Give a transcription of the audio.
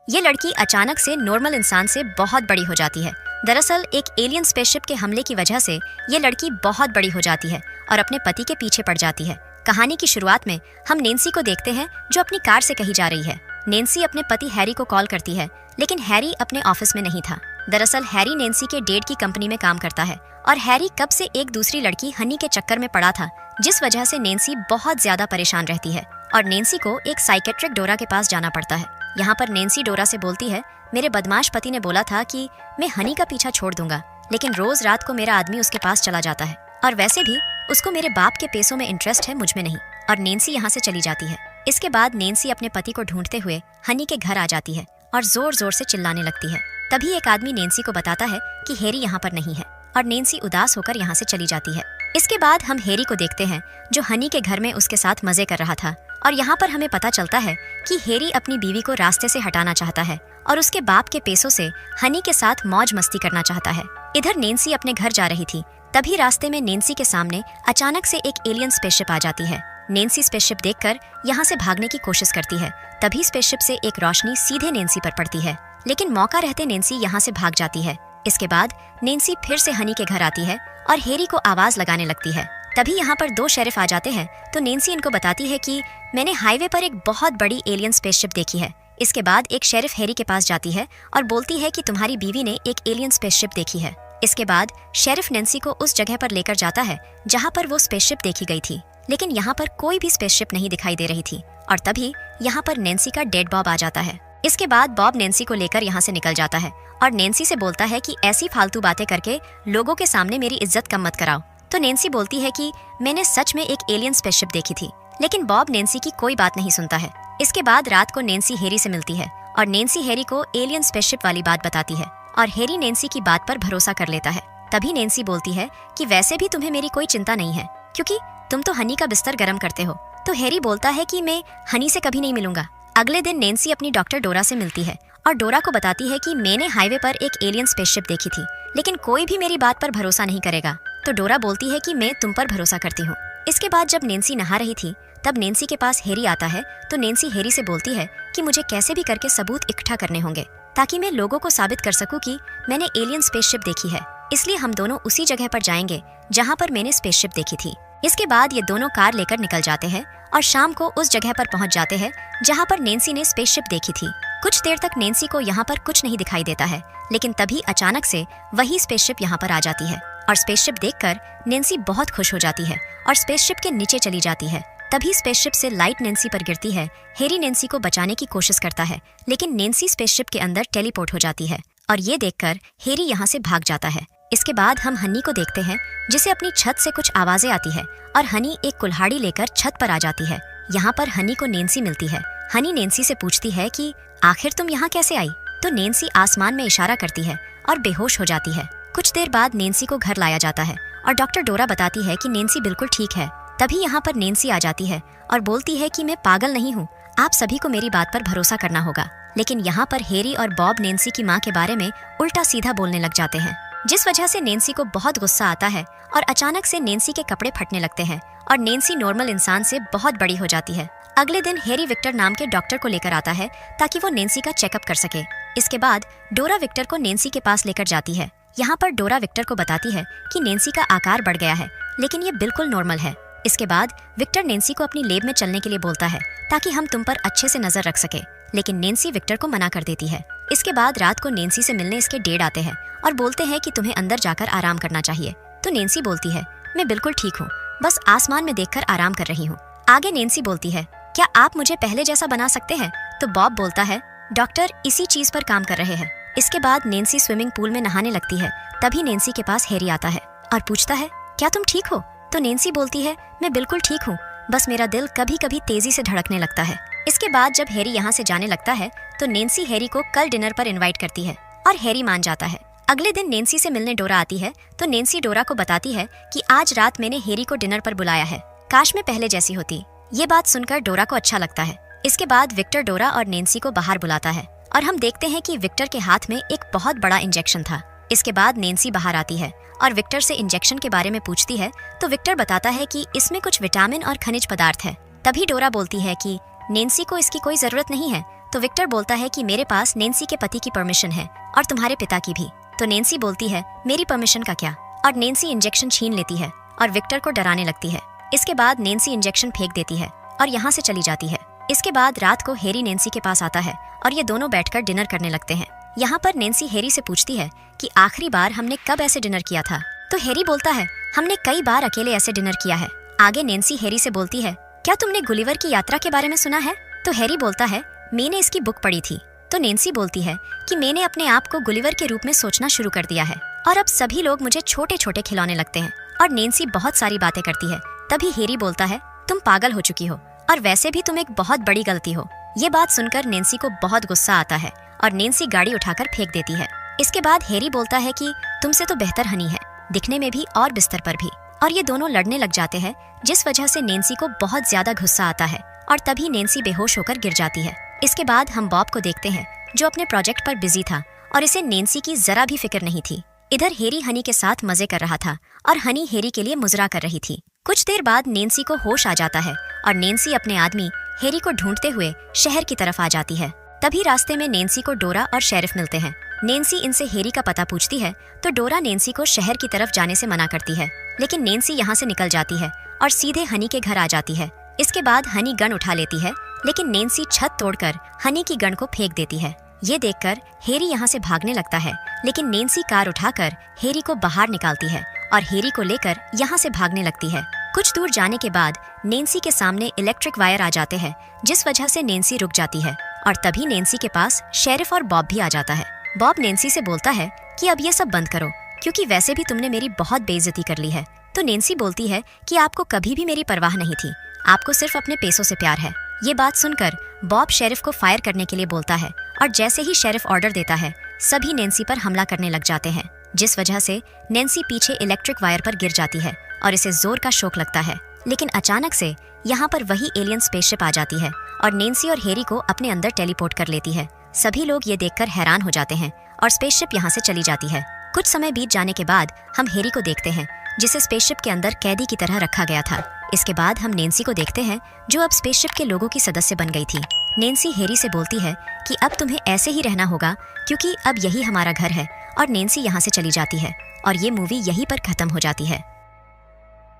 ये लड़की अचानक से नॉर्मल इंसान से बहुत बड़ी हो जाती है। दरअसल एक एलियन स्पेसशिप के हमले की वजह से ये लड़की बहुत बड़ी हो जाती है और अपने पति के पीछे पड़ जाती है। कहानी की शुरुआत में हम नैन्सी को देखते हैं जो अपनी कार से कहीं जा रही है। नैन्सी अपने पति हैरी को कॉल करती है, लेकिन हैरी अपने ऑफिस में नहीं था। दरअसल हैरी नैन्सी के डेट की कंपनी में काम करता है और हैरी कब से एक दूसरी लड़की हनी के चक्कर में पड़ा था, जिस वजह से नैन्सी बहुत ज्यादा परेशान रहती है और नैन्सी को एक साइकेट्रिक डोरा के पास जाना पड़ता है। यहाँ पर नैन्सी डोरा से बोलती है, मेरे बदमाश पति ने बोला था कि मैं हनी का पीछा छोड़ दूंगा, लेकिन रोज रात को मेरा आदमी उसके पास चला जाता है और वैसे भी उसको मेरे बाप के पैसों में इंटरेस्ट है, मुझ में नहीं। और नैन्सी यहाँ से चली जाती है। इसके बाद नैन्सी अपने पति को ढूंढते हुए हनी के घर आ जाती है और जोर जोर से चिल्लाने लगती है। तभी एक आदमी नैन्सी को बताता है कि हैरी यहाँ पर नहीं है और नैन्सी उदास होकर यहाँ से चली जाती है। इसके बाद हम हैरी को देखते हैं जो हनी के घर में उसके साथ मजे कर रहा था और यहाँ पर हमें पता चलता है कि हैरी अपनी बीवी को रास्ते से हटाना चाहता है और उसके बाप के पैसों से हनी के साथ मौज मस्ती करना चाहता है। इधर नैन्सी अपने घर जा रही थी, तभी रास्ते में नैन्सी के सामने अचानक से एक एलियन स्पेसशिप आ जाती है। नैन्सी स्पेसशिप देखकर यहाँ से भागने की कोशिश करती है। तभी स्पेसशिप से एक रोशनी सीधे नैन्सी पर पड़ती है, लेकिन मौका रहते नैन्सी यहाँ से भाग जाती है। इसके बाद नैन्सी फिर से हनी के घर आती है और हैरी को आवाज लगाने लगती है। तभी यहाँ पर दो शेरिफ आ जाते हैं तो नैन्सी इनको बताती है कि मैंने हाईवे पर एक बहुत बड़ी एलियन स्पेसशिप देखी है। इसके बाद एक शेरिफ हैरी के पास जाती है और बोलती है कि तुम्हारी बीवी ने एक एलियन स्पेसशिप देखी है। इसके बाद शेरिफ नैन्सी को उस जगह पर लेकर जाता है जहाँ पर वो स्पेसशिप देखी गई थी, लेकिन यहाँ पर कोई भी स्पेसशिप नहीं दिखाई दे रही थी और तभी यहाँ पर नैन्सी का डेड बॉब आ जाता है। इसके बाद बॉब नैन्सी को लेकर यहाँ से निकल जाता है और नैन्सी से बोलता है कि ऐसी फालतू बातें करके लोगों के सामने मेरी इज्जत कम मत कराओ। तो नैन्सी बोलती है कि मैंने सच में एक एलियन स्पेसशिप देखी थी, लेकिन बॉब नैन्सी की कोई बात नहीं सुनता है। इसके बाद रात को नैन्सी हैरी से मिलती है और नैन्सी हैरी को एलियन स्पेसशिप वाली बात बताती है और हैरी नैन्सी की बात पर भरोसा कर लेता है। तभी नैन्सी बोलती है कि वैसे भी तुम्हें मेरी कोई चिंता नहीं है, क्योंकि तुम तो हनी का बिस्तर गर्म करते हो। तो हैरी बोलता है कि मैं हनी से कभी नहीं मिलूंगा। अगले दिन नैन्सी अपनी डॉक्टर डोरा से मिलती है और डोरा को बताती है कि मैंने हाईवे पर एक एलियन स्पेसशिप देखी थी, लेकिन कोई भी मेरी बात पर भरोसा नहीं करेगा। तो डोरा बोलती है कि मैं तुम पर भरोसा करती हूँ। इसके बाद जब नैन्सी नहा रही थी तब नैन्सी के पास हैरी आता है तो नैन्सी हैरी से बोलती है कि मुझे कैसे भी करके सबूत इकट्ठा करने होंगे ताकि मैं लोगों को साबित कर सकूं कि मैंने एलियन स्पेसशिप देखी है। इसलिए हम दोनों उसी जगह पर जाएंगे जहाँ पर मैंने स्पेसशिप देखी थी। इसके बाद ये दोनों कार लेकर निकल जाते हैं और शाम को उस जगह पर पहुंच जाते हैं जहाँ पर नैन्सी ने स्पेसशिप देखी थी। कुछ देर तक नैन्सी को यहाँ पर कुछ नहीं दिखाई देता है, लेकिन तभी अचानक से वही स्पेसशिप यहाँ पर आ जाती है और स्पेसशिप देखकर नैन्सी बहुत खुश हो जाती है और स्पेसशिप के नीचे चली जाती है। तभी स्पेसशिप से लाइट नैन्सी पर गिरती है। हैरी नैन्सी को बचाने की कोशिश करता है, लेकिन नैन्सी स्पेसशिप के अंदर टेलीपोर्ट हो जाती है और ये देखकर हैरी यहाँ से भाग जाता है। इसके बाद हम हनी को देखते हैं जिसे अपनी छत से कुछ आवाजें आती है और हनी एक कुल्हाड़ी लेकर छत पर आ जाती है। यहाँ पर हनी को नैन्सी मिलती है। हनी नैन्सी से पूछती है कि आखिर तुम यहाँ कैसे आई? तो नैन्सी आसमान में इशारा करती है और बेहोश हो जाती है। कुछ देर बाद नैन्सी को घर लाया जाता है और डॉक्टर डोरा बताती है कि नैन्सी बिल्कुल ठीक है। तभी यहाँ पर नैन्सी आ जाती है और बोलती है कि मैं पागल नहीं हूँ, आप सभी को मेरी बात पर भरोसा करना होगा। लेकिन यहाँ पर हैरी और बॉब नैन्सी की माँ के बारे में उल्टा सीधा बोलने लग जाते हैं, जिस वजह से नैन्सी को बहुत गुस्सा आता है और अचानक से नैन्सी के कपड़े फटने लगते हैं और नैन्सी नॉर्मल इंसान से बहुत बड़ी हो जाती है। अगले दिन हैरी विक्टर नाम के डॉक्टर को लेकर आता है ताकि वो नैन्सी का चेकअप कर सके। इसके बाद डोरा विक्टर को नैन्सी के पास लेकर जाती है। यहाँ पर डोरा विक्टर को बताती है कि नैन्सी का आकार बढ़ गया है, लेकिन ये बिल्कुल नॉर्मल है। इसके बाद विक्टर नैन्सी को अपनी लेब में चलने के लिए बोलता है ताकि हम तुम पर अच्छे से नजर रख सके, लेकिन नैन्सी विक्टर को मना कर देती है। इसके बाद रात को नैन्सी से मिलने इसके डैड आते हैं और बोलते हैं कि तुम्हें अंदर जाकर आराम करना चाहिए। तो नैन्सी बोलती है मैं बिल्कुल ठीक हूँ, बस आसमान में देखकर आराम कर रही हूँ। आगे नैन्सी बोलती है क्या आप मुझे पहले जैसा बना सकते हैं? तो बॉब बोलता है डॉक्टर इसी चीज पर काम कर रहे हैं। इसके बाद नैन्सी स्विमिंग पूल में नहाने लगती है। तभी नैन्सी के पास हैरी आता है और पूछता है क्या तुम ठीक हो? तो नैन्सी बोलती है मैं बिल्कुल ठीक हूँ, बस मेरा दिल कभी कभी तेजी से धड़कने लगता है। इसके बाद जब हैरी यहाँ से जाने लगता है तो नैन्सी हैरी को कल डिनर पर इनवाइट करती है और हैरी मान जाता है। अगले दिन नैन्सी से मिलने डोरा आती है तो नैन्सी डोरा को बताती है कि आज रात मैंने हैरी को डिनर पर बुलाया है, काश मैं पहले जैसी होती। ये बात सुनकर डोरा को अच्छा लगता है। इसके बाद विक्टर डोरा और नैन्सी को बाहर बुलाता है और हम देखते हैं कि विक्टर के हाथ में एक बहुत बड़ा इंजेक्शन था। इसके बाद नैन्सी बाहर आती है और विक्टर से इंजेक्शन के बारे में पूछती है तो विक्टर बताता है कि इसमें कुछ विटामिन और खनिज पदार्थ है। तभी डोरा बोलती है कि नैन्सी को इसकी कोई जरूरत नहीं है, तो विक्टर बोलता है कि मेरे पास नैन्सी के पति की परमिशन है और तुम्हारे पिता की भी। तो नैन्सी बोलती है मेरी परमिशन का क्या, और नैन्सी इंजेक्शन छीन लेती है और विक्टर को डराने लगती है। इसके बाद नैन्सी इंजेक्शन फेंक देती है और यहाँ से चली जाती है। इसके बाद रात को हैरी नैन्सी के पास आता है और ये दोनों बैठकर डिनर करने लगते हैं। यहाँ पर नैन्सी हैरी से पूछती है कि आखिरी बार हमने कब ऐसे डिनर किया था। तो हैरी बोलता है हमने कई बार अकेले ऐसे डिनर किया है। आगे नैन्सी हैरी से बोलती है क्या तुमने गुलिवर की यात्रा के बारे में सुना है। तो हैरी बोलता है मैंने इसकी बुक पढ़ी थी। तो नैन्सी बोलती है कि मैंने अपने आप को गुलिवर के रूप में सोचना शुरू कर दिया है और अब सभी लोग मुझे छोटे छोटे खिलौने लगते हैं। और नैन्सी बहुत सारी बातें करती है। तभी हैरी बोलता है तुम पागल हो चुकी हो और वैसे भी तुम एक बहुत बड़ी गलती हो। ये बात सुनकर नैन्सी को बहुत गुस्सा आता है और नैन्सी गाड़ी उठाकर फेंक देती है। इसके बाद हैरी बोलता है कि तुमसे तो बेहतर हनी है, दिखने में भी और बिस्तर पर भी। और ये दोनों लड़ने लग जाते हैं जिस वजह से नैन्सी को बहुत ज्यादा गुस्सा आता है और तभी नैन्सी बेहोश होकर गिर जाती है। इसके बाद हम बॉब को देखते हैं जो अपने प्रोजेक्ट पर बिजी था और इसे नैन्सी की जरा भी फिक्र नहीं थी। इधर हैरी हनी के साथ मजे कर रहा था और हनी हैरी के लिए मुजरा कर रही थी। कुछ देर बाद नैन्सी को होश आ जाता है और नैन्सी अपने आदमी हैरी को ढूंढते हुए शहर की तरफ आ जाती है। तभी रास्ते में नैन्सी को डोरा और शेरिफ मिलते हैं। नैन्सी इनसे हैरी का पता पूछती है तो डोरा नैन्सी को शहर की तरफ जाने से मना करती है, लेकिन नैन्सी यहाँ से निकल जाती है और सीधे हनी के घर आ जाती है। इसके बाद हनी गन उठा लेती है, लेकिन नैन्सी छत तोड़कर हनी की गन को फेंक देती है। ये देखकर हैरी यहाँ से भागने लगता है, लेकिन नैन्सी कार उठाकर हैरी को बाहर निकालती है और हैरी को लेकर यहाँ से भागने लगती है। कुछ दूर जाने के बाद नैन्सी के सामने इलेक्ट्रिक वायर आ जाते हैं, जिस वजह से नैन्सी रुक जाती है और तभी नैन्सी के पास शेरिफ और बॉब भी आ जाता है। बॉब नैन्सी से बोलता है कि अब ये सब बंद करो, क्योंकि वैसे भी तुमने मेरी बहुत बेइज्जती कर ली है। तो नैन्सी बोलती है कि आपको कभी भी मेरी परवाह नहीं थी, आपको सिर्फ अपने पैसों से प्यार है। ये बात सुनकर बॉब शेरिफ को फायर करने के लिए बोलता है और जैसे ही शेरिफ ऑर्डर देता है सभी नैन्सी पर हमला करने लग जाते हैं, जिस वजह से नैन्सी पीछे इलेक्ट्रिक वायर पर गिर जाती है और इसे जोर का शॉक लगता है। लेकिन अचानक से यहाँ पर वही एलियन स्पेसशिप आ जाती है और नैन्सी और हैरी को अपने अंदर टेलीपोर्ट कर लेती है। सभी लोग ये देखकर हैरान हो जाते हैं और स्पेसशिप यहाँ से चली जाती है। कुछ समय बीत जाने के बाद हम हैरी को देखते हैं जिसे स्पेसशिप के अंदर कैदी की तरह रखा गया था। इसके बाद हम नैन्सी को देखते हैं जो अब स्पेसशिप के लोगों की सदस्य बन गई थी। नैन्सी हैरी से बोलती है कि अब तुम्हें ऐसे ही रहना होगा, क्योंकि अब यही हमारा घर है, और नैन्सी यहाँ से चली जाती है और ये मूवी यहीं पर खत्म हो जाती है।